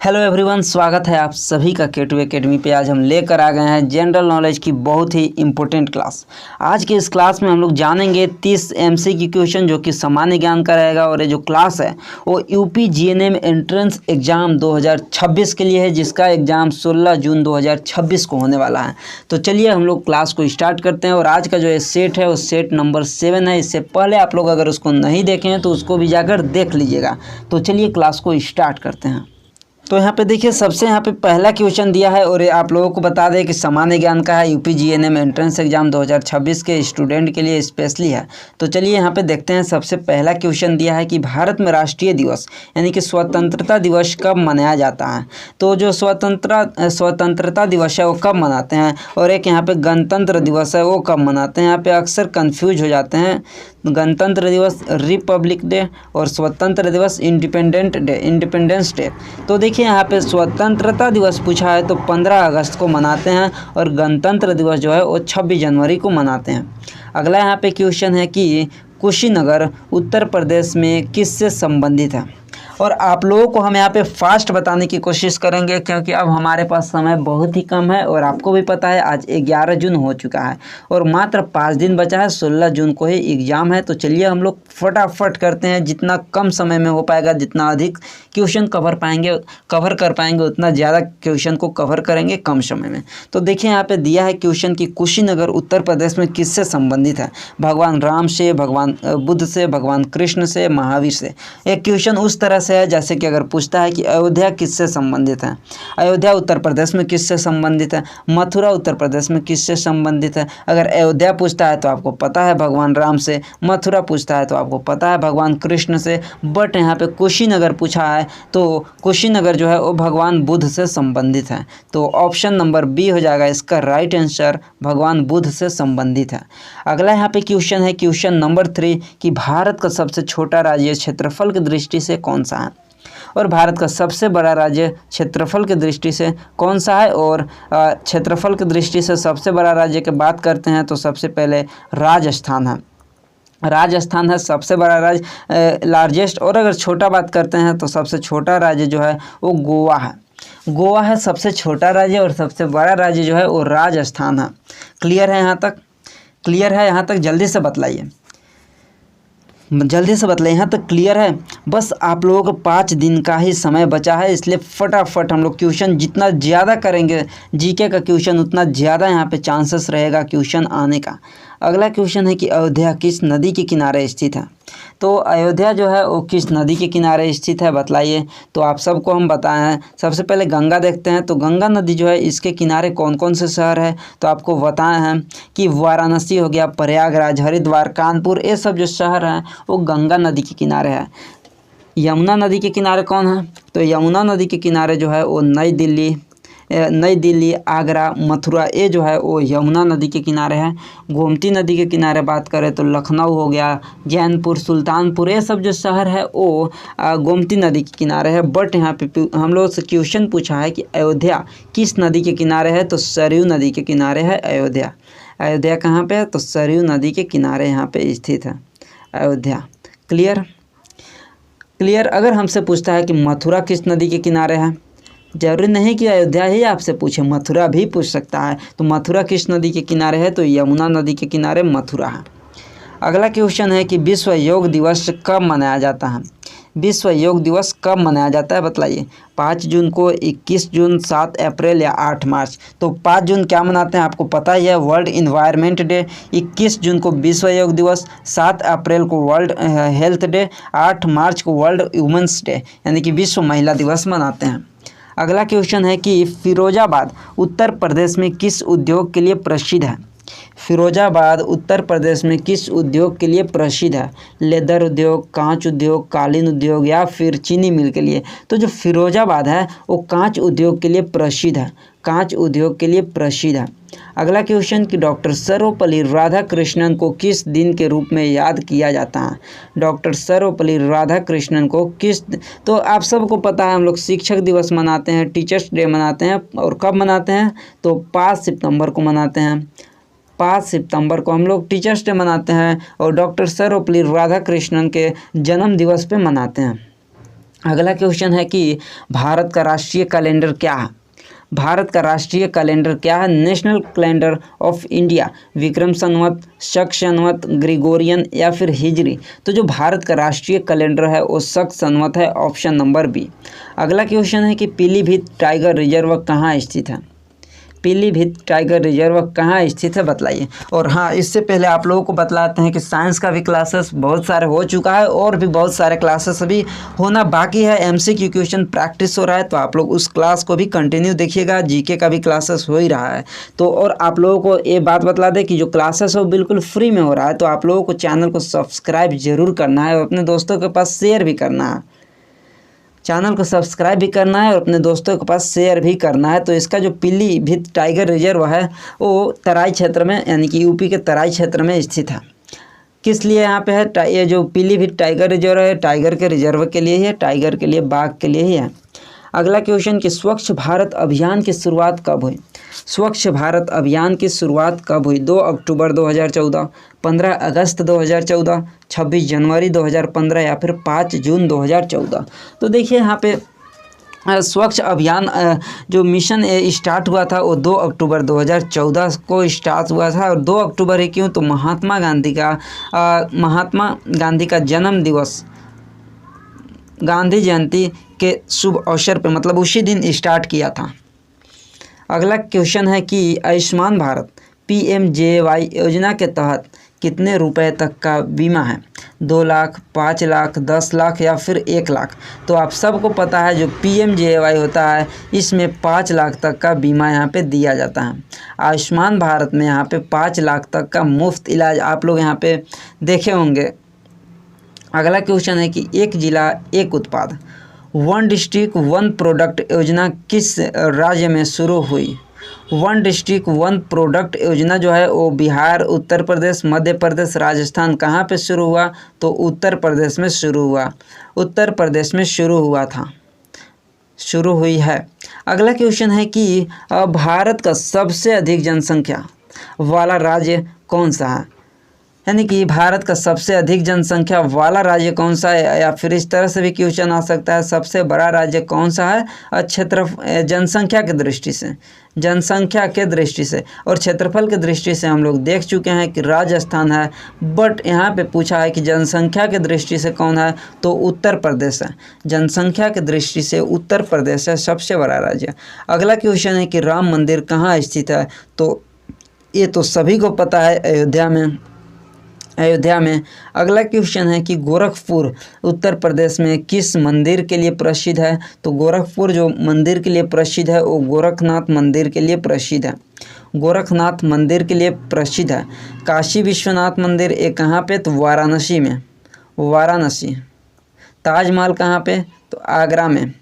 Hello everyone, स्वागत है आप सभी का K2 एकेडमी पे। आज हम लेकर आ गए हैं जनरल नॉलेज की बहुत ही इम्पोर्टेंट क्लास। आज की इस क्लास में हम लोग जानेंगे 30 MCQ क्वेश्चन जो कि सामान्य ज्ञान का रहेगा। और ये जो क्लास है वो यूपी GNM एंट्रेंस एग्ज़ाम 2026 के लिए है, जिसका एग्ज़ाम 16 जून 2026 को होने वाला है। तो चलिए हम लोग क्लास को स्टार्ट करते हैं। और आज का जो ये सेट है वो सेट नंबर 7 है। इससे पहले आप लोग अगर उसको नहीं देखे हैं तो उसको भी जाकर देख लीजिएगा। तो चलिए क्लास को स्टार्ट करते हैं। तो यहाँ पे देखिए, सबसे यहाँ पे पहला क्वेश्चन दिया है और ये आप लोगों को बता दें कि सामान्य ज्ञान का है, यूपी GNM एंट्रेंस एग्जाम 2026 के स्टूडेंट के लिए स्पेशली है। तो चलिए यहाँ पे देखते हैं। सबसे पहला क्वेश्चन दिया है कि भारत में राष्ट्रीय दिवस यानी कि स्वतंत्रता दिवस कब मनाया जाता है। तो जो स्वतंत्रता दिवस है वो कब मनाते हैं, और एक यहाँ पे गणतंत्र दिवस है वो कब मनाते हैं। यहाँ पे अक्सर कन्फ्यूज हो जाते हैं। गणतंत्र दिवस रिपब्लिक डे और स्वतंत्र दिवस इंडिपेंडेंस डे। तो देखिए यहाँ पे स्वतंत्रता दिवस पूछा है तो 15 अगस्त को मनाते हैं, और गणतंत्र दिवस जो है वो 26 जनवरी को मनाते हैं। अगला यहाँ पे क्वेश्चन है कि कुशीनगर उत्तर प्रदेश में किससे संबंधित है। और आप लोगों को हम यहाँ पे फास्ट बताने की कोशिश करेंगे, क्योंकि अब हमारे पास समय बहुत ही कम है। और आपको भी पता है आज 11 जून हो चुका है और मात्र 5 दिन बचा है, 16 जून को ही एग्ज़ाम है। तो चलिए हम लोग फटाफट करते हैं, जितना कम समय में हो पाएगा, जितना अधिक क्वेश्चन कवर कर पाएंगे उतना ज़्यादा क्वेश्चन को कवर करेंगे कम समय में। तो देखिए यहाँ पे दिया है क्वेश्चन कि कुशीनगर उत्तर प्रदेश में किससे संबंधित है। भगवान राम से, भगवान बुद्ध से, भगवान कृष्ण से, महावीर से। एक क्वेश्चन उस तरह से है जैसे कि अगर पूछता है कि अयोध्या किससे संबंधित है। अयोध्या उत्तर प्रदेश में किससे संबंधित है। मथुरा उत्तर प्रदेश में किससे संबंधित है। अगर अयोध्या पूछता है तो आपको पता है भगवान राम से, मथुरा पूछता है तो आपको पता है भगवान कृष्ण से। बट यहाँ पे कुशीनगर पूछा है तो कुशीनगर जो है वो भगवान बुद्ध से संबंधित है। तो ऑप्शन नंबर बी हो जाएगा इसका राइट आंसर, भगवान बुद्ध से संबंधित है। अगला यहाँ पे क्वेश्चन है क्वेश्चन नंबर 3 कि भारत का सबसे छोटा राज्य क्षेत्रफल की दृष्टि से कौन सा है। और भारत का सबसे बड़ा राज्य क्षेत्रफल की दृष्टि से कौन सा है। और क्षेत्रफल की दृष्टि से सबसे बड़ा राज्य की बात करते हैं तो सबसे पहले राजस्थान है। राजस्थान है सबसे बड़ा राज्य, लार्जेस्ट। और अगर छोटा बात करते हैं तो सबसे छोटा राज्य जो है वो गोवा है। गोवा है सबसे छोटा राज्य और सबसे बड़ा राज्य जो है वो राजस्थान है। क्लियर है यहाँ तक? क्लियर है यहाँ तक? जल्दी से बतलाइए, यहाँ तक क्लियर है? बस आप लोगों को 5 दिन का ही समय बचा है, इसलिए फटाफट हम लोग क्वेश्चन जितना ज़्यादा करेंगे जीके का क्वेश्चन उतना ज़्यादा यहाँ पे चांसेस रहेगा क्वेश्चन आने का। अगला क्वेश्चन है कि अयोध्या किस नदी के किनारे स्थित है। तो अयोध्या जो है वो किस नदी के किनारे स्थित है बताइए। तो आप सबको हम बताए हैं। सबसे पहले गंगा देखते हैं। तो गंगा नदी जो है इसके किनारे कौन कौन से शहर है, तो आपको बताए हैं कि वाराणसी हो गया, प्रयागराज, हरिद्वार, कानपुर, ये सब जो शहर हैं वो गंगा नदी के किनारे है। यमुना नदी के किनारे कौन है, तो यमुना नदी के किनारे जो है वो नई दिल्ली, आगरा, मथुरा, ये जो है वो यमुना नदी के किनारे है। गोमती नदी के किनारे बात करें तो लखनऊ हो गया, जैनपुर, सुल्तानपुर, ये सब जो शहर है वो गोमती नदी के किनारे है। बट यहाँ पे हम लोग से क्वेश्चन पूछा है कि अयोध्या किस नदी के किनारे है, तो सरयू नदी के किनारे है अयोध्या। अयोध्या कहाँ पे है, तो सरयू नदी के किनारे यहाँ पे स्थित है अयोध्या। क्लियर। अगर हमसे पूछता है कि मथुरा किस नदी के किनारे है, जरूरी नहीं कि अयोध्या ही आपसे पूछे, मथुरा भी पूछ सकता है। तो मथुरा किस नदी के किनारे है, तो यमुना नदी के किनारे मथुरा है। अगला क्वेश्चन है कि विश्व योग दिवस कब मनाया जाता है। विश्व योग दिवस कब मनाया जाता है बताइए। 5 जून को, 21 जून, 7 अप्रैल या 8 मार्च। तो 5 जून क्या मनाते हैं आपको पता ही है, वर्ल्ड इन्वायरमेंट डे। 21 जून को विश्व योग दिवस, 7 अप्रैल को वर्ल्ड हेल्थ डे, 8 मार्च को वर्ल्ड वुमेंस डे यानी कि विश्व महिला दिवस मनाते हैं। अगला क्वेश्चन है कि फिरोजाबाद उत्तर प्रदेश में किस उद्योग के लिए प्रसिद्ध है। फिरोजाबाद उत्तर प्रदेश में किस उद्योग के लिए प्रसिद्ध है। लेदर उद्योग, कांच उद्योग, कालीन उद्योग या फिर चीनी मिल के लिए। तो जो फिरोजाबाद है वो कांच उद्योग के लिए प्रसिद्ध है, कांच उद्योग के लिए प्रसिद्ध है। अगला क्वेश्चन कि डॉक्टर सर्वपल्ली राधाकृष्णन को किस दिन के रूप में याद किया जाता है। डॉक्टर सर्वपल्ली राधाकृष्णन को किस, तो आप सबको पता है हम लोग शिक्षक दिवस मनाते हैं, टीचर्स डे मनाते हैं। और कब मनाते हैं, तो 5 सितंबर को मनाते हैं। 5 सितंबर को हम लोग टीचर्स डे मनाते हैं और डॉक्टर सर्वपल्ली राधाकृष्णन के जन्म दिवस पे मनाते हैं। अगला क्वेश्चन है कि भारत का राष्ट्रीय कैलेंडर क्या है। भारत का राष्ट्रीय कैलेंडर क्या है? National calendar of India, Vikram Samvat, Shaka Samvat, Gregorian या फिर हिजरी। तो जो भारत का राष्ट्रीय कैलेंडर है वो शक संवत है, ऑप्शन नंबर बी। अगला क्वेश्चन है कि पीलीभीत टाइगर रिजर्व कहाँ स्थित है? पीलीभीत टाइगर रिजर्व कहाँ स्थित है बताइए। और हाँ, इससे पहले आप लोगों को बतलाते हैं कि साइंस का भी क्लासेस बहुत सारे हो चुका है और भी बहुत सारे क्लासेस अभी होना बाकी है। एमसीक्यू क्वेश्चन प्रैक्टिस हो रहा है, तो आप लोग उस क्लास को भी कंटिन्यू देखिएगा। जीके का भी क्लासेस हो ही रहा है। तो और आप लोगों को ये बात बतला दें कि जो क्लासेस है वो बिल्कुल फ्री में हो रहा है, तो आप लोगों को चैनल को सब्सक्राइब जरूर करना है और अपने दोस्तों के पास शेयर भी करना है। चैनल को सब्सक्राइब भी करना है और अपने दोस्तों के पास शेयर भी करना है। तो इसका जो पीलीभीत टाइगर रिजर्व है वो तराई क्षेत्र में, यानी कि यूपी के तराई क्षेत्र में स्थित है। किस लिए यहाँ पे है? ये जो पीलीभीत टाइगर रिजर्व है टाइगर के रिजर्व के लिए ही है, टाइगर के लिए, बाघ के लिए ही है। अगला क्वेश्चन कि स्वच्छ भारत अभियान की शुरुआत कब हुई? स्वच्छ भारत अभियान की शुरुआत कब हुई? 2 अक्टूबर 2014, 15 अगस्त 2014, 26 जनवरी 2015 या फिर 5 जून 2014। तो देखिए यहाँ पे स्वच्छ अभियान जो मिशन स्टार्ट हुआ था वो 2 अक्टूबर 2014 को स्टार्ट हुआ था। और 2 अक्टूबर ही क्यों? तो महात्मा गांधी का जन्म दिवस, गांधी जयंती के शुभ अवसर पर, मतलब उसी दिन स्टार्ट किया था। अगला क्वेश्चन है कि आयुष्मान भारत PMJY योजना के तहत कितने रुपए तक का बीमा है? 2 लाख, 5 लाख, 10 लाख या फिर 1 लाख। तो आप सबको पता है जो PMJY होता है इसमें 5 लाख तक का बीमा यहाँ पे दिया जाता है। आयुष्मान भारत में यहाँ पे 5 लाख तक का मुफ्त इलाज आप लोग यहाँ पे देखे होंगे। अगला क्वेश्चन है कि एक जिला एक उत्पाद, 1 डिस्ट्रिक्ट 1 प्रोडक्ट योजना किस राज्य में शुरू हुई? 1 डिस्ट्रिक्ट 1 प्रोडक्ट योजना जो है वो बिहार, उत्तर प्रदेश, मध्य प्रदेश, राजस्थान, कहाँ पे शुरू हुआ? तो उत्तर प्रदेश में शुरू हुआ, उत्तर प्रदेश में शुरू हुआ था, शुरू हुई है। अगला क्वेश्चन है कि भारत का सबसे अधिक जनसंख्या वाला राज्य कौन सा है? यानी कि भारत का सबसे अधिक जनसंख्या वाला राज्य कौन सा है? या फिर इस तरह से भी क्वेश्चन आ सकता है, सबसे बड़ा राज्य कौन सा है क्षेत्र जनसंख्या की दृष्टि से, जनसंख्या के दृष्टि से और क्षेत्रफल की दृष्टि से हम लोग देख चुके हैं कि राजस्थान है। बट यहाँ पे पूछा है कि जनसंख्या की दृष्टि से कौन है? तो उत्तर प्रदेश है। जनसंख्या की दृष्टि से उत्तर प्रदेश है सबसे बड़ा राज्य। अगला क्वेश्चन है कि राम मंदिर कहाँ स्थित है? तो ये तो सभी को पता है, अयोध्या में, अयोध्या में। अगला क्वेश्चन है कि गोरखपुर उत्तर प्रदेश में किस मंदिर के लिए प्रसिद्ध है? तो गोरखपुर जो मंदिर के लिए प्रसिद्ध है वो गोरखनाथ मंदिर के लिए प्रसिद्ध है, गोरखनाथ मंदिर के लिए प्रसिद्ध है। काशी विश्वनाथ मंदिर ये कहाँ पे? तो वाराणसी में, वाराणसी। ताजमहल कहाँ पे? तो आगरा में।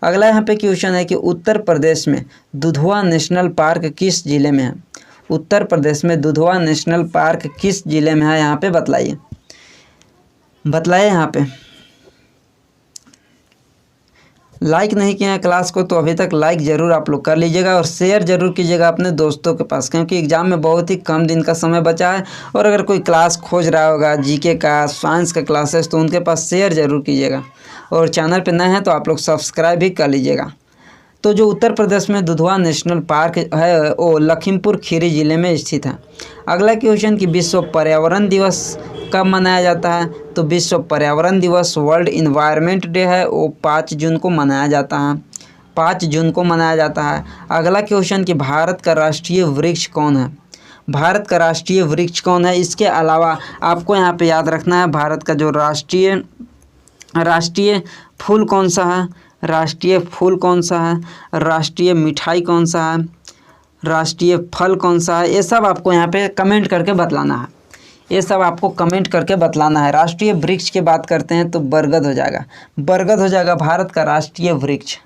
अगला यहाँ पे क्वेश्चन है कि उत्तर प्रदेश में दुधवा नेशनल पार्क किस जिले में है? उत्तर प्रदेश में दुधवा नेशनल पार्क किस जिले में है? यहाँ पे बतलाइए, बतलाइए। यहाँ पे लाइक नहीं किया है क्लास को तो अभी तक लाइक ज़रूर आप लोग कर लीजिएगा और शेयर ज़रूर कीजिएगा अपने दोस्तों के पास, क्योंकि एग्ज़ाम में बहुत ही कम दिन का समय बचा है। और अगर कोई क्लास खोज रहा होगा जीके का, साइंस का क्लासेस, तो उनके पास शेयर ज़रूर कीजिएगा। और चैनल पर नए हैं तो आप लोग सब्सक्राइब भी कर लीजिएगा। तो जो उत्तर प्रदेश में दुधवा नेशनल पार्क है वो लखीमपुर खीरी ज़िले में स्थित है। अगला क्वेश्चन कि विश्व पर्यावरण दिवस कब मनाया जाता है? तो विश्व पर्यावरण दिवस, वर्ल्ड इन्वायरमेंट डे है, वो 5 जून को मनाया जाता है, 5 जून को मनाया जाता है। अगला क्वेश्चन कि भारत का राष्ट्रीय वृक्ष कौन है? भारत का राष्ट्रीय वृक्ष कौन है? इसके अलावा आपको यहाँ पे याद रखना है भारत का जो राष्ट्रीय फूल कौन सा है, राष्ट्रीय फूल कौन सा है, राष्ट्रीय मिठाई कौन सा है, राष्ट्रीय फल कौन सा है, ये सब आपको यहाँ पे कमेंट करके बतलाना है, ये सब आपको कमेंट करके बतलाना है। राष्ट्रीय वृक्ष की बात करते हैं तो बरगद हो जाएगा, बरगद हो जाएगा भारत का राष्ट्रीय वृक्ष।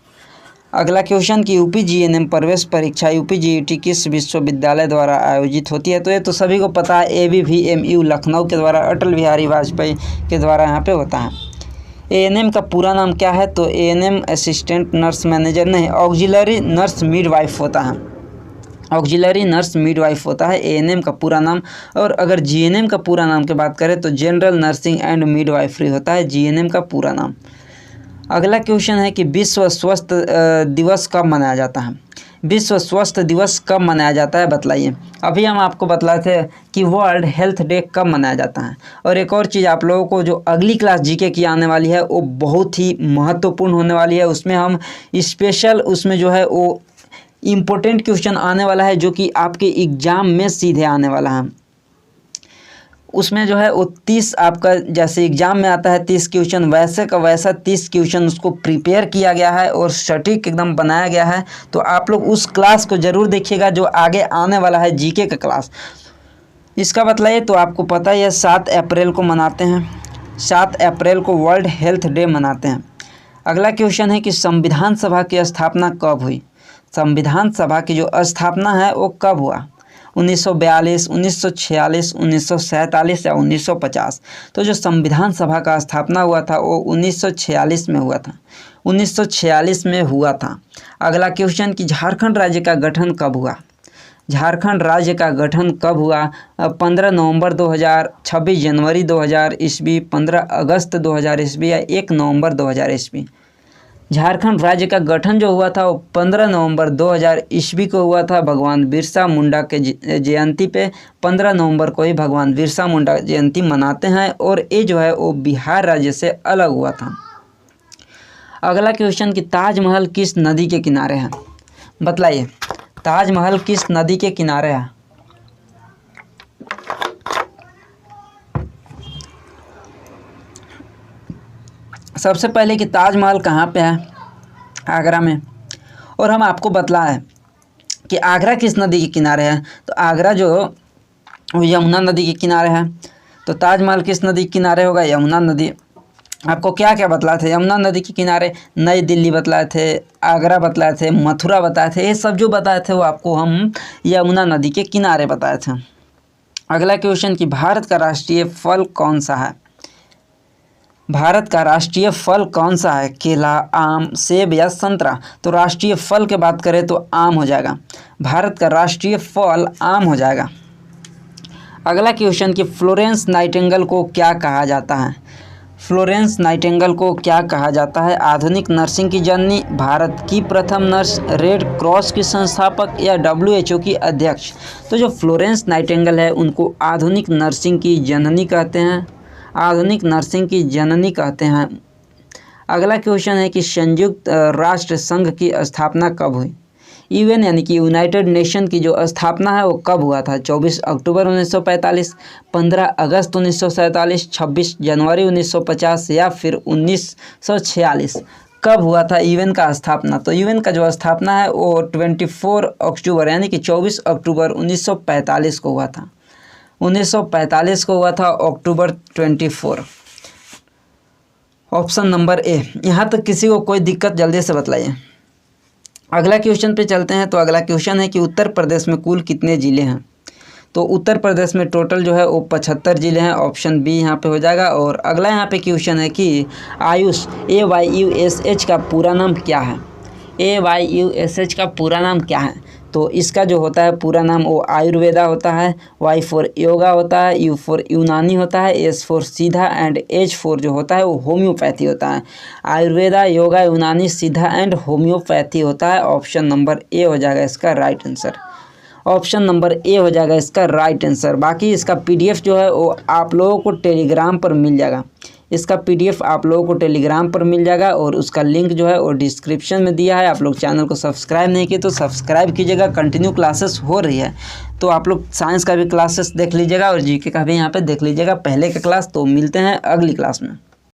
अगला क्वेश्चन कि UPGNM प्रवेश परीक्षा UPGET किस विश्वविद्यालय द्वारा आयोजित होती है? तो ये तो सभी को पता है, ABVMU लखनऊ के द्वारा, अटल बिहारी वाजपेयी के द्वारा यहाँ पे होता है। ANM का पूरा नाम क्या है? तो ANM असिस्टेंट नर्स मैनेजर नहीं, ऑक्सिलरी नर्स मिडवाइफ होता है, ऑक्सिलरी नर्स मिडवाइफ होता है ANM का पूरा नाम। और अगर GNM का पूरा नाम की बात करें तो जनरल नर्सिंग एंड मिडवाइफरी होता है GNM का पूरा नाम। अगला क्वेश्चन है कि विश्व स्वास्थ्य दिवस कब मनाया जाता है? विश्व स्वास्थ्य दिवस कब मनाया जाता है बतलाइए। अभी हम आपको बतलाए थे कि वर्ल्ड हेल्थ डे कब मनाया जाता है। और एक और चीज़ आप लोगों को जो अगली क्लास जीके की आने वाली है वो बहुत ही महत्वपूर्ण होने वाली है। उसमें हम स्पेशल उसमें जो है वो इम्पोर्टेंट क्वेश्चन आने वाला है जो कि आपके एग्ज़ाम में सीधे आने वाला है। उसमें जो है वो 30 आपका जैसे एग्ज़ाम में आता है 30 क्वेश्चन, वैसे का वैसा 30 क्वेश्चन उसको प्रिपेयर किया गया है और सटीक एकदम बनाया गया है। तो आप लोग उस क्लास को ज़रूर देखिएगा जो आगे आने वाला है जीके का क्लास। इसका बतलाइए। तो आपको पता ही है 7 अप्रैल को मनाते हैं, 7 अप्रैल को वर्ल्ड हेल्थ डे मनाते हैं। अगला क्वेश्चन है कि संविधान सभा की स्थापना कब हुई? संविधान सभा की जो स्थापना है वो कब हुआ? 1942, 1946, 1947 या 1950? तो जो संविधान सभा का स्थापना हुआ था वो 1946 में हुआ था, 1946 में हुआ था। अगला क्वेश्चन कि झारखंड राज्य का गठन कब हुआ? झारखंड राज्य का गठन कब हुआ? 15 नवंबर 2000, 26 जनवरी 2000 ईस्वी, 15 अगस्त 2000 ईस्वी या 1 नवंबर 2000 ईस्वी? झारखंड राज्य का गठन जो हुआ था वो 15 नवंबर 2000 ईस्वी को हुआ था, भगवान बिरसा मुंडा के जयंती पे। 15 नवंबर को ही भगवान बिरसा मुंडा जयंती मनाते हैं और ये जो है वो बिहार राज्य से अलग हुआ था। अगला क्वेश्चन कि ताजमहल किस नदी के किनारे है? बतलाइए, ताजमहल किस नदी के किनारे है? सबसे पहले कि ताजमहल कहाँ पे है? आगरा में। और हम आपको बतलाए कि आगरा किस नदी के किनारे है? तो आगरा जो यमुना नदी के किनारे है। तो ताजमहल किस नदी के किनारे होगा? यमुना नदी। आपको क्या क्या बतलाए थे? यमुना नदी के किनारे नई दिल्ली बतलाए थे, आगरा बतलाए थे, मथुरा बताए थे। ये सब जो बताए थे वो आपको हम यमुना नदी के किनारे बताए थे। अगला क्वेश्चन कि भारत का राष्ट्रीय फल कौन सा है? भारत का राष्ट्रीय फल कौन सा है? केला, आम, सेब या संतरा? तो राष्ट्रीय फल की बात करें तो आम हो जाएगा। भारत का राष्ट्रीय फल आम हो जाएगा। अगला क्वेश्चन कि फ्लोरेंस नाइटिंगेल को क्या कहा जाता है? फ्लोरेंस नाइटिंगेल को क्या कहा जाता है? आधुनिक नर्सिंग की जननी, भारत की प्रथम नर्स, रेड क्रॉस की संस्थापक या WHO की अध्यक्ष? तो जो फ्लोरेंस नाइटिंगेल है उनको आधुनिक नर्सिंग की जननी कहते हैं, आधुनिक नर्सिंग की जननी कहते हैं। अगला क्वेश्चन है कि संयुक्त राष्ट्र संघ की स्थापना कब हुई? यूएन यानी कि यूनाइटेड नेशन की जो स्थापना है वो कब हुआ था? 24 अक्टूबर 1945, 15 अगस्त 1947, 26 जनवरी 1950 या फिर 1946? कब हुआ था यूएन का स्थापना? तो यूएन का जो स्थापना है वो 24 अक्टूबर यानी कि 24 अक्टूबर 1945 को हुआ था। 1945 को हुआ था अक्टूबर 24। Option number A. यहाँ तक किसी को कोई दिक्कत जल्दी से बतलाइए। अगला क्वेश्चन पे चलते हैं। तो अगला क्वेश्चन है कि उत्तर प्रदेश में कुल कितने ज़िले हैं? तो उत्तर प्रदेश में टोटल जो है वो 75 ज़िले हैं। ऑप्शन बी यहाँ पे हो जाएगा। और अगला यहाँ पे क्वेश्चन है कि आयुष AYUSH का पूरा नाम क्या है? AYUSH का पूरा नाम क्या है? तो इसका जो होता है पूरा नाम वो आयुर्वेदा होता है, Y फॉर योगा होता है, U फॉर यूनानी होता है, S फॉर सीधा एंड H फॉर जो होता है वो होम्योपैथी होता है। आयुर्वेदा, योगा, यूनानी, सीधा एंड होम्योपैथी होता है। ऑप्शन नंबर ए हो जाएगा इसका right answer. Option number A हो जाएगा इसका राइट आंसर। बाकी इसका PDF जो है वो आप लोगों को टेलीग्राम पर मिल जाएगा। इसका PDF आप लोगों को टेलीग्राम पर मिल जाएगा और उसका लिंक जो है वो डिस्क्रिप्शन में दिया है। आप लोग चैनल को सब्सक्राइब नहीं किए तो सब्सक्राइब कीजिएगा। कंटिन्यू क्लासेस हो रही है तो आप लोग साइंस का भी क्लासेस देख लीजिएगा और GK का भी यहाँ पे देख लीजिएगा पहले का क्लास। तो मिलते हैं अगली क्लास में।